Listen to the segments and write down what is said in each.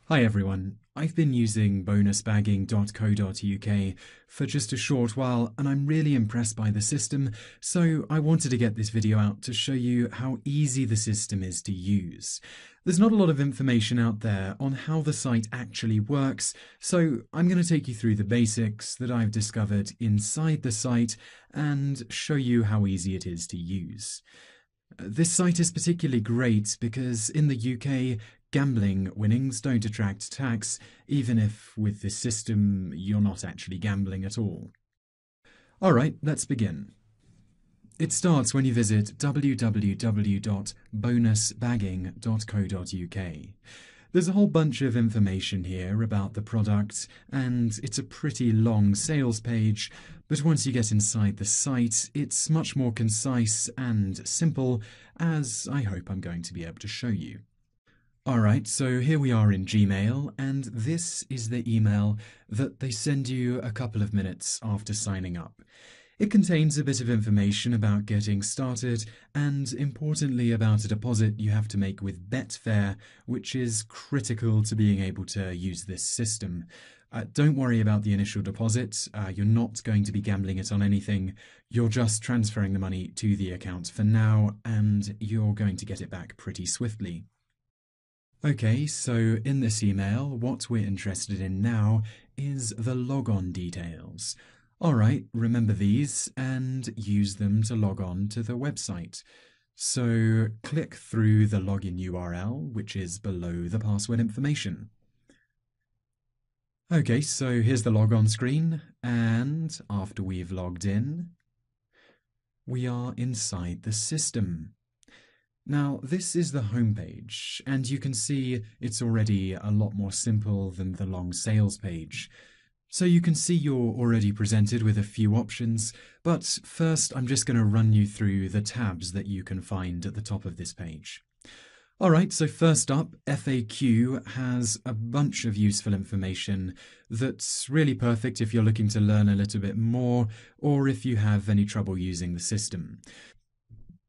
Hi everyone, I've been using bonusbagging.co.uk for just a short while and I'm really impressed by the system, so I wanted to get this video out to show you how easy the system is to use. There's not a lot of information out there on how the site actually works, so I'm going to take you through the basics that I've discovered inside the site and show you how easy it is to use. This site is particularly great because in the UK, gambling winnings don't attract tax, even if with this system you're not actually gambling at all. Alright, let's begin. It starts when you visit www.bonusbagging.co.uk. There's a whole bunch of information here about the product, and it's a pretty long sales page, but once you get inside the site, it's much more concise and simple, as I hope I'm going to be able to show you. Alright, so here we are in Gmail, and this is the email that they send you a couple of minutes after signing up. It contains a bit of information about getting started and, importantly, about a deposit you have to make with Betfair, which is critical to being able to use this system. Don't worry about the initial deposit. You're not going to be gambling it on anything. You're just transferring the money to the account for now, and you're going to get it back pretty swiftly. Okay, so in this email, what we're interested in now is the logon details. Alright, remember these and use them to log on to the website. So click through the login URL, which is below the password information. Okay, so here's the logon screen, and after we've logged in, we are inside the system. Now, this is the homepage, and you can see it's already a lot more simple than the long sales page. So you can see you're already presented with a few options, but first I'm just going to run you through the tabs that you can find at the top of this page. Alright, so first up, FAQ has a bunch of useful information that's really perfect if you're looking to learn a little bit more or if you have any trouble using the system.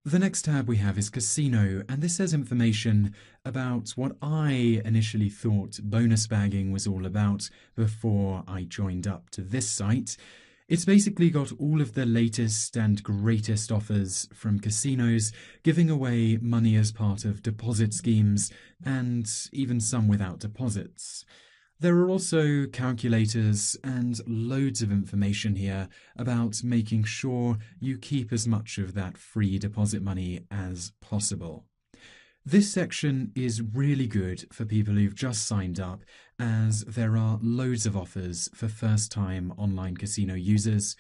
The next tab we have is Casino, and this has information about what I initially thought bonus bagging was all about before I joined up to this site. It's basically got all of the latest and greatest offers from casinos, giving away money as part of deposit schemes, and even some without deposits. There are also calculators and loads of information here about making sure you keep as much of that free deposit money as possible. This section is really good for people who've just signed up, as there are loads of offers for first-time online casino users.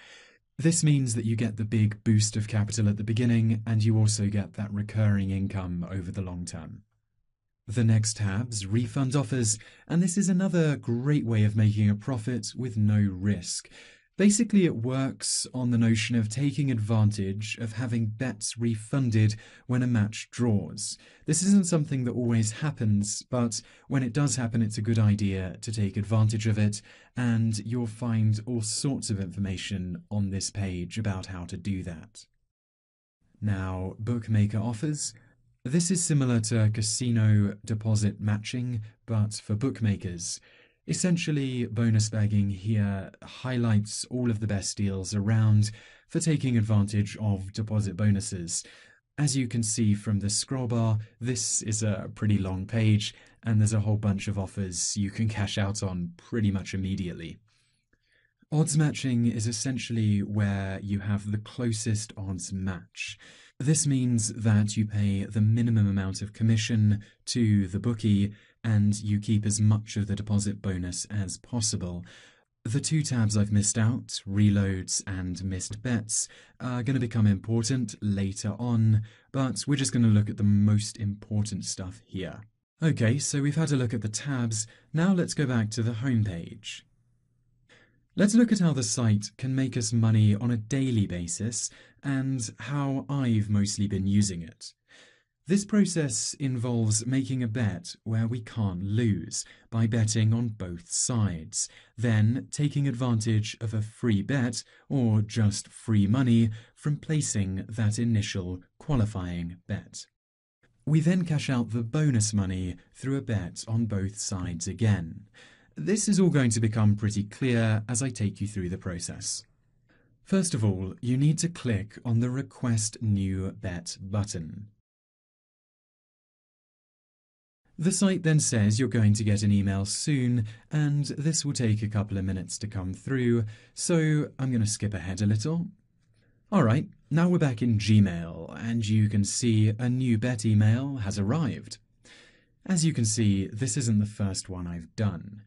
This means that you get the big boost of capital at the beginning, and you also get that recurring income over the long term. The next tab's refund offers, and this is another great way of making a profit with no risk. Basically, it works on the notion of taking advantage of having bets refunded when a match draws. This isn't something that always happens, but when it does happen, it's a good idea to take advantage of it, and you'll find all sorts of information on this page about how to do that. Now, bookmaker offers. This is similar to casino deposit matching, but for bookmakers. Essentially, bonus bagging here highlights all of the best deals around for taking advantage of deposit bonuses. As you can see from the scroll bar, this is a pretty long page, and there's a whole bunch of offers you can cash out on pretty much immediately. Odds matching is essentially where you have the closest odds match. This means that you pay the minimum amount of commission to the bookie and you keep as much of the deposit bonus as possible. The two tabs I've missed out, reloads and missed bets, are going to become important later on, but we're just going to look at the most important stuff here. Okay, so we've had a look at the tabs. Now let's go back to the home page. Let's look at how the site can make us money on a daily basis and how I've mostly been using it. This process involves making a bet where we can't lose by betting on both sides, then taking advantage of a free bet or just free money from placing that initial qualifying bet. We then cash out the bonus money through a bet on both sides again. This is all going to become pretty clear as I take you through the process. First of all, you need to click on the Request New Bet button. The site then says you're going to get an email soon, and this will take a couple of minutes to come through, so I'm going to skip ahead a little. Alright, now we're back in Gmail, and you can see a new bet email has arrived. As you can see, this isn't the first one I've done.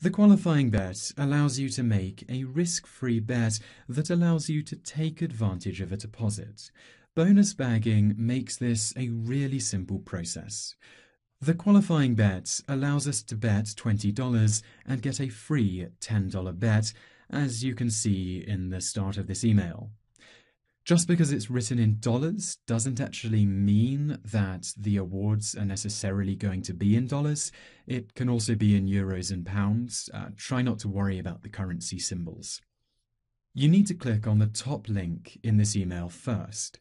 The qualifying bet allows you to make a risk-free bet that allows you to take advantage of a deposit. Bonus bagging makes this a really simple process. The qualifying bet allows us to bet $20 and get a free $10 bet, as you can see in the start of this email. Just because it's written in dollars doesn't actually mean that the awards are necessarily going to be in dollars. It can also be in euros and pounds. Try not to worry about the currency symbols. You need to click on the top link in this email first.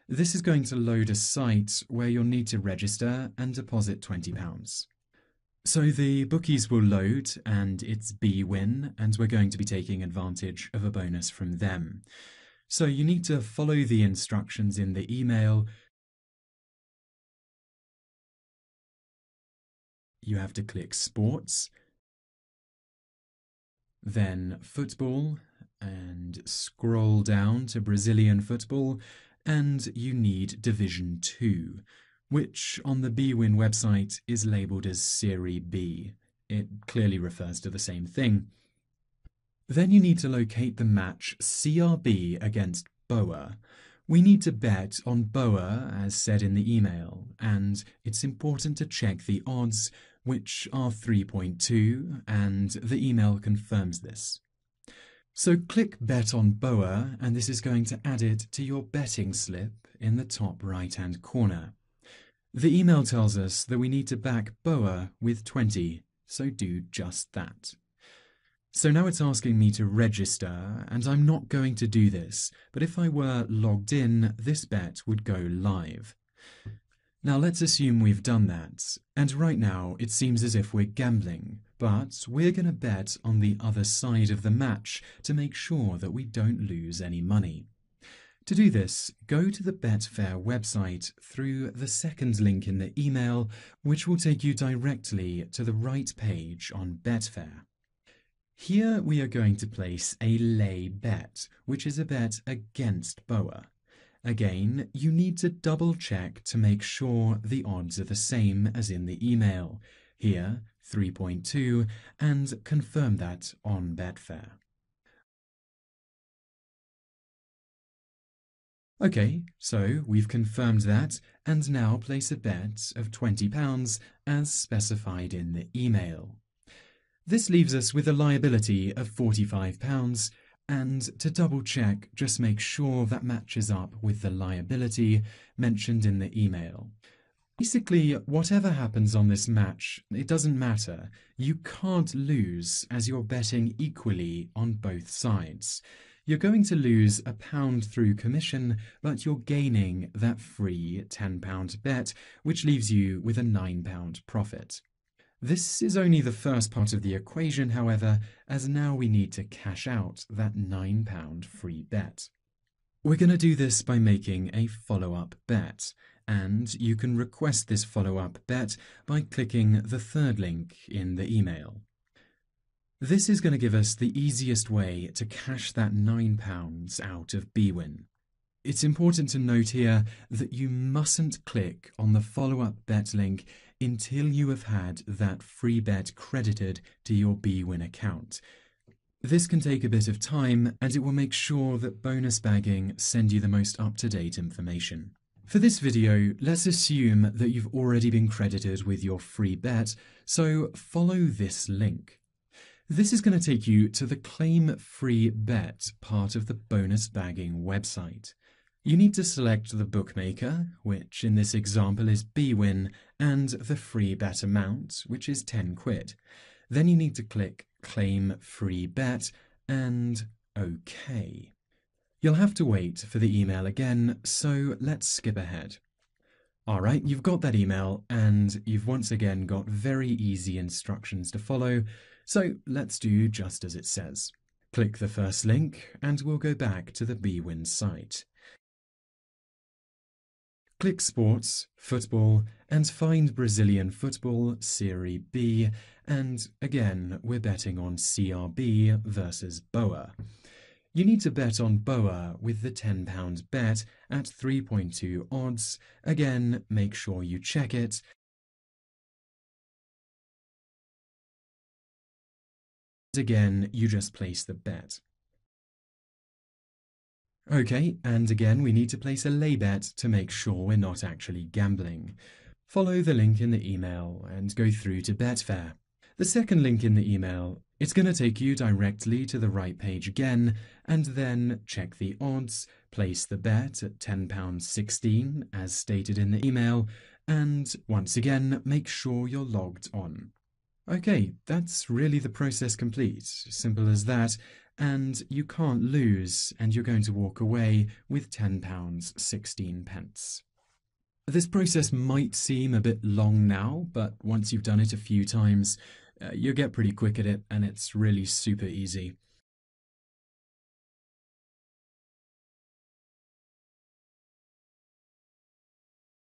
This is going to load a site where you'll need to register and deposit £20. So the bookies will load, and it's bwin, and we're going to be taking advantage of a bonus from them. So you need to follow the instructions in the email. You have to click Sports, then Football, and scroll down to Brazilian football, and you need Division 2, which on the bwin website is labelled as Serie B. It clearly refers to the same thing. Then you need to locate the match CRB against Boa. We need to bet on Boa as said in the email, and it's important to check the odds, which are 3.2, and the email confirms this. So click Bet on Boa, and this is going to add it to your betting slip in the top right-hand corner. The email tells us that we need to back Boa with 20, so do just that. So now it's asking me to register, and I'm not going to do this, but if I were logged in, this bet would go live. Now let's assume we've done that, and right now it seems as if we're gambling, but we're going to bet on the other side of the match to make sure that we don't lose any money. To do this, go to the Betfair website through the second link in the email, which will take you directly to the right page on Betfair. Here we are going to place a lay bet, which is a bet against Boa. Again, you need to double check to make sure the odds are the same as in the email. Here, 3.2, and confirm that on Betfair. Okay, so we've confirmed that, and now place a bet of £20 as specified in the email. This leaves us with a liability of £45, and to double check, just make sure that matches up with the liability mentioned in the email. Basically, whatever happens on this match, it doesn't matter. You can't lose as you're betting equally on both sides. You're going to lose £1 through commission, but you're gaining that free £10 bet, which leaves you with a £9 profit. This is only the first part of the equation, however, as now we need to cash out that £9 free bet. We're going to do this by making a follow-up bet, and you can request this follow-up bet by clicking the third link in the email. This is going to give us the easiest way to cash that £9 out of bwin. It's important to note here that you mustn't click on the follow-up bet link until you have had that free bet credited to your bwin account. This can take a bit of time, and it will make sure that bonus bagging send you the most up-to-date information. For this video, let's assume that you've already been credited with your free bet, so follow this link. This is going to take you to the Claim Free Bet part of the bonus bagging website. You need to select the bookmaker, which in this example is bwin, and the free bet amount, which is £10. Then you need to click Claim Free Bet and OK. You'll have to wait for the email again, so let's skip ahead. All right, you've got that email and you've once again got very easy instructions to follow, so let's do just as it says. Click the first link and we'll go back to the bwin site. Click Sports, Football, and find Brazilian Football Serie B, and again, we're betting on CRB versus Boa. You need to bet on Boa with the £10 bet at 3.2 odds. Again, make sure you check it. Again, you just place the bet. Okay, and again, we need to place a lay bet to make sure we're not actually gambling. Follow the link in the email and go through to Betfair. The second link in the email, it's going to take you directly to the right page again, and then check the odds, place the bet at £10.16 as stated in the email, and once again, make sure you're logged on. Okay, that's really the process complete. Simple as that. And you can't lose, and you're going to walk away with £10.16. This process might seem a bit long now, but once you've done it a few times, you'll get pretty quick at it, and it's really super easy.